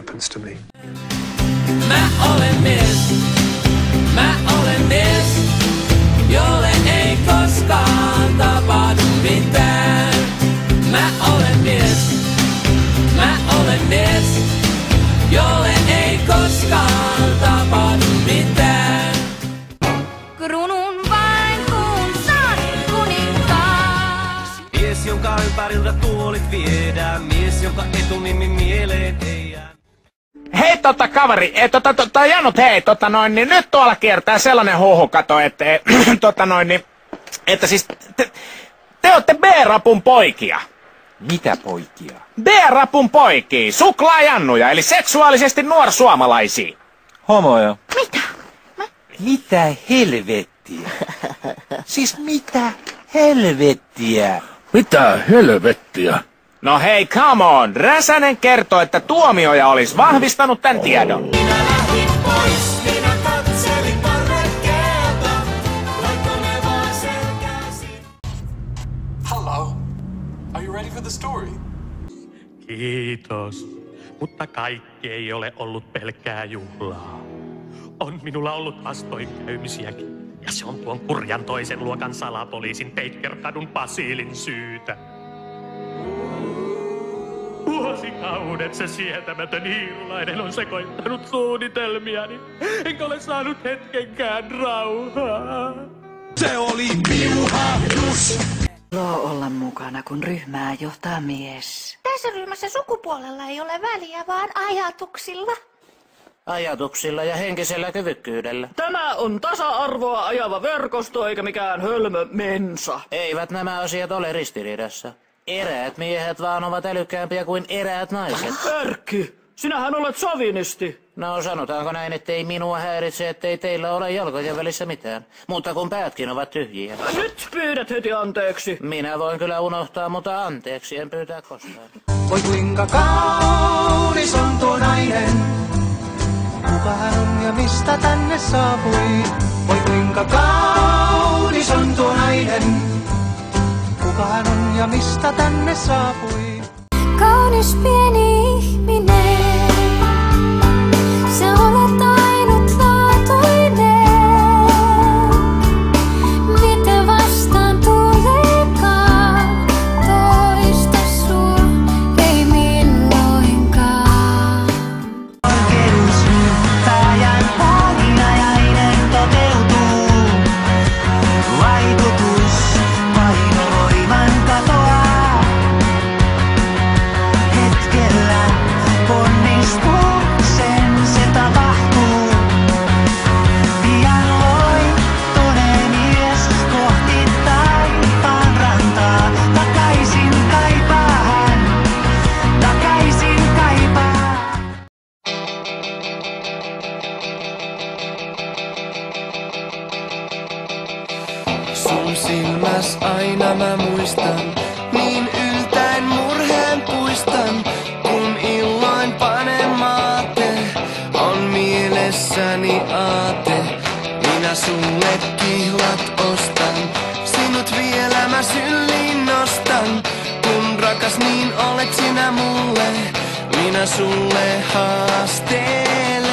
happens to me. Mä olen mies, jolle ei koskaan tapahdu mitään. Mä olen mies, jolle ei koskaan tapahdu mitään. Kruunun vain kun saan kuninkaas. Mies, jonka ympäriltä tuolit viedään, mies, jonka etunimi mieleen ei jää. Hei kaveri, Janut, hei, niin nyt tuolla kiertää sellainen huhu, kato, että, että siis te olette B-rapun poikia. Mitä poikia? B-rapun poikia, suklaajannuja, eli seksuaalisesti nuorsuomalaisia. Homoja. Mitä? Mitä helvettiä? Siis mitä helvettiä? Mitä helvettiä? No hei, come on, Räsänen kertoi, että Tuomioja olisi vahvistanut tämän tiedon. Minä lähdin pois, minä katselin parvekkeelta, laitko ne vaan selkäsi. Hello. Are you ready for the story? Kiitos, mutta kaikki ei ole ollut pelkkää juhlaa. On minulla ollut vastoinkäymisiäkin, ja se on tuon kurjan toisen luokan salapoliisin Baker-kadun Basiilin syytä. Vuosikaudet se sietämätön hiirulainen on sekoittanut suunnitelmiani, enkä ole saanut hetkenkään rauhaa. Se oli piuhahdus! Ilo olla mukana, kun ryhmää johtaa mies. Tässä ryhmässä sukupuolella ei ole väliä, vaan ajatuksilla. Ajatuksilla ja henkisellä kyvykkyydellä. Tämä on tasa-arvoa ajava verkosto eikä mikään hölmö mensa. Eivät nämä asiat ole ristiriidassa. Eräät miehet vaan ovat älykkäämpiä kuin eräät naiset. Erkki, sinähän olet sovinisti. No sanotaanko näin, ettei minua häiritse, ettei teillä ole jalkojen välissä mitään. Mutta kun päätkin ovat tyhjiä. Nyt pyydät heti anteeksi. Minä voin kyllä unohtaa, mutta anteeksi en pyytää koskaan. Voi kuinka kaunis on tuo nainen. Kuka hän on ja mistä tänne saapui? Voi kuinka kaunis on tuo nainen. Kuka hän on ja mistä tänne saapui? Kaunis pieni ihminen, sä olet ainutlaatuinen. Mitä vastaan tuleekaan, toista sua ei milloinkaan. Oikeussyyttäjän ohjajainen toteutuu. Vaikutus painovoiman katoaa. Hetkellä ponnistuksen se tapahtuu. Pian loittonee mies kohti taivaan rantaa. Takaisin kaipaa hän, takaisin kaipaa. Sun silmäs aina mä muistan, niin yltäen murheen puistan, kun illoin panemaate on mielessäni aate. Minä sulle kihlat ostan, sinut vielä mä syliin nostan, kun rakas niin olet sinä mulle, minä sulle haastelen.